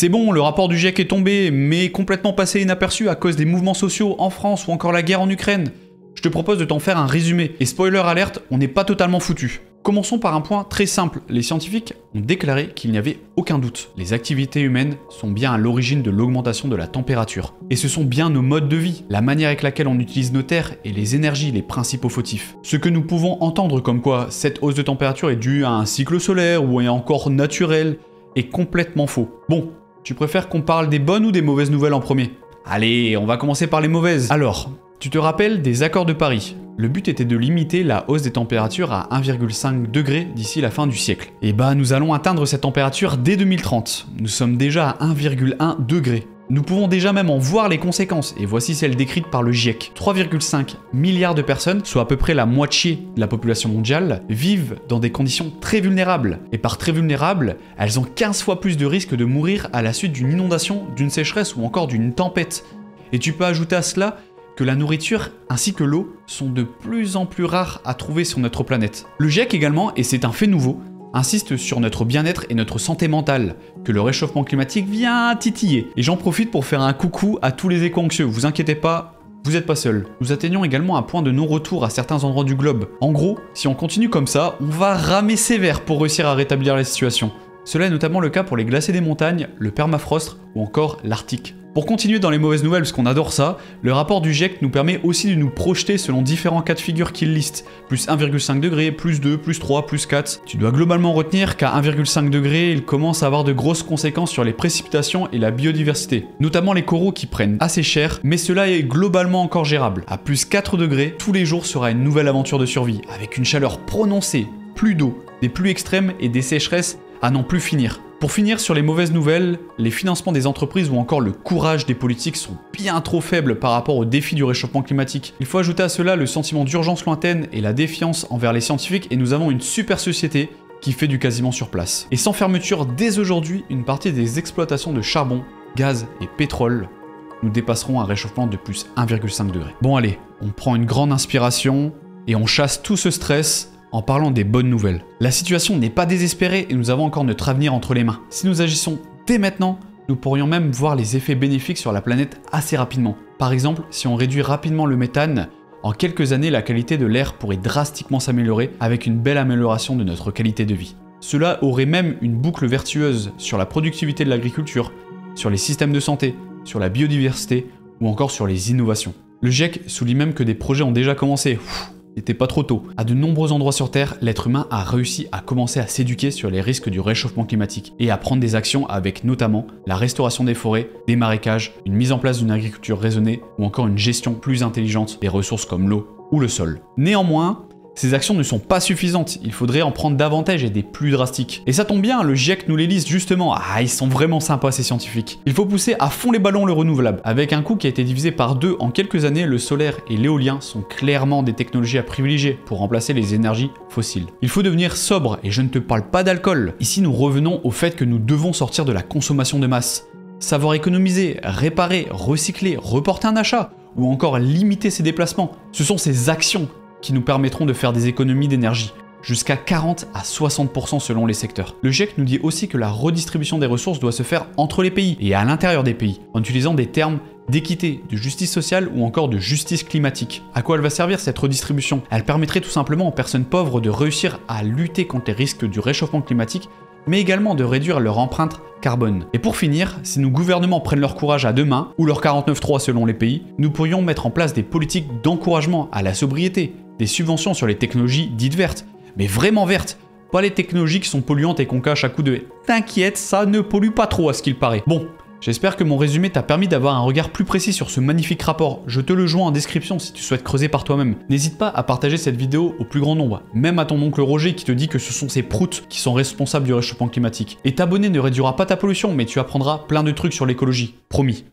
C'est bon, le rapport du GIEC est tombé, mais complètement passé inaperçu à cause des mouvements sociaux en France ou encore la guerre en Ukraine. Je te propose de t'en faire un résumé, et spoiler alerte, on n'est pas totalement foutu. Commençons par un point très simple, les scientifiques ont déclaré qu'il n'y avait aucun doute. Les activités humaines sont bien à l'origine de l'augmentation de la température. Et ce sont bien nos modes de vie, la manière avec laquelle on utilise nos terres et les énergies les principaux fautifs. Ce que nous pouvons entendre comme quoi cette hausse de température est due à un cycle solaire ou est encore naturel est complètement faux. Bon, tu préfères qu'on parle des bonnes ou des mauvaises nouvelles en premier? Allez, on va commencer par les mauvaises. Alors, tu te rappelles des accords de Paris? Le but était de limiter la hausse des températures à 1,5 degré d'ici la fin du siècle. Et bah nous allons atteindre cette température dès 2030. Nous sommes déjà à 1,1 degré. Nous pouvons déjà même en voir les conséquences, et voici celles décrites par le GIEC. 3,5 milliards de personnes, soit à peu près la moitié de la population mondiale, vivent dans des conditions très vulnérables. Et par très vulnérables, elles ont 15 fois plus de risques de mourir à la suite d'une inondation, d'une sécheresse ou encore d'une tempête. Et tu peux ajouter à cela que la nourriture ainsi que l'eau sont de plus en plus rares à trouver sur notre planète. Le GIEC également, et c'est un fait nouveau, insiste sur notre bien-être et notre santé mentale, que le réchauffement climatique vient titiller. Et j'en profite pour faire un coucou à tous les éco-anxieux, vous inquiétez pas, vous n'êtes pas seuls. Nous atteignons également un point de non-retour à certains endroits du globe. En gros, si on continue comme ça, on va ramer sévère pour réussir à rétablir la situation. Cela est notamment le cas pour les glaciers des montagnes, le permafrost ou encore l'Arctique. Pour continuer dans les mauvaises nouvelles, parce qu'on adore ça, le rapport du GIEC nous permet aussi de nous projeter selon différents cas de figure qu'il liste. Plus 1,5 degré, plus 2, plus 3, plus 4. Tu dois globalement retenir qu'à 1,5 degré, il commence à avoir de grosses conséquences sur les précipitations et la biodiversité. Notamment les coraux qui prennent assez cher, mais cela est globalement encore gérable. À plus 4 degrés, tous les jours sera une nouvelle aventure de survie, avec une chaleur prononcée, plus d'eau, des pluies extrêmes et des sécheresses à n'en plus finir. Pour finir sur les mauvaises nouvelles, les financements des entreprises ou encore le courage des politiques sont bien trop faibles par rapport aux défis du réchauffement climatique. Il faut ajouter à cela le sentiment d'urgence lointaine et la défiance envers les scientifiques, et nous avons une super société qui fait du quasiment sur place. Et sans fermeture dès aujourd'hui, une partie des exploitations de charbon, gaz et pétrole, nous dépasserons un réchauffement de plus 1,5 degré. Bon allez, on prend une grande inspiration et on chasse tout ce stress en parlant des bonnes nouvelles. La situation n'est pas désespérée et nous avons encore notre avenir entre les mains. Si nous agissons dès maintenant, nous pourrions même voir les effets bénéfiques sur la planète assez rapidement. Par exemple, si on réduit rapidement le méthane, en quelques années, la qualité de l'air pourrait drastiquement s'améliorer avec une belle amélioration de notre qualité de vie. Cela aurait même une boucle vertueuse sur la productivité de l'agriculture, sur les systèmes de santé, sur la biodiversité ou encore sur les innovations. Le GIEC souligne même que des projets ont déjà commencé. C'était pas trop tôt. À de nombreux endroits sur Terre, l'être humain a réussi à commencer à s'éduquer sur les risques du réchauffement climatique et à prendre des actions avec notamment la restauration des forêts, des marécages, une mise en place d'une agriculture raisonnée ou encore une gestion plus intelligente des ressources comme l'eau ou le sol. Néanmoins, ces actions ne sont pas suffisantes, il faudrait en prendre davantage et des plus drastiques. Et ça tombe bien, le GIEC nous les liste justement, ils sont vraiment sympas ces scientifiques. Il faut pousser à fond les ballons le renouvelable. Avec un coût qui a été divisé par 2 en quelques années, le solaire et l'éolien sont clairement des technologies à privilégier pour remplacer les énergies fossiles. Il faut devenir sobre, et je ne te parle pas d'alcool. Ici nous revenons au fait que nous devons sortir de la consommation de masse. Savoir économiser, réparer, recycler, reporter un achat, ou encore limiter ses déplacements. Ce sont ces actions qui nous permettront de faire des économies d'énergie, jusqu'à 40 à 60% selon les secteurs. Le GIEC nous dit aussi que la redistribution des ressources doit se faire entre les pays et à l'intérieur des pays, en utilisant des termes d'équité, de justice sociale ou encore de justice climatique. À quoi elle va servir cette redistribution? Elle permettrait tout simplement aux personnes pauvres de réussir à lutter contre les risques du réchauffement climatique, mais également de réduire leur empreinte carbone. Et pour finir, si nos gouvernements prennent leur courage à deux mains, ou leur 49.3 selon les pays, nous pourrions mettre en place des politiques d'encouragement à la sobriété, des subventions sur les technologies dites vertes, mais vraiment vertes, pas les technologies qui sont polluantes et qu'on cache à coups de « t'inquiète, ça ne pollue pas trop à ce qu'il paraît ». Bon, j'espère que mon résumé t'a permis d'avoir un regard plus précis sur ce magnifique rapport. Je te le joins en description si tu souhaites creuser par toi-même. N'hésite pas à partager cette vidéo au plus grand nombre, même à ton oncle Roger qui te dit que ce sont ces proutes qui sont responsables du réchauffement climatique. Et t'abonner ne réduira pas ta pollution, mais tu apprendras plein de trucs sur l'écologie, promis.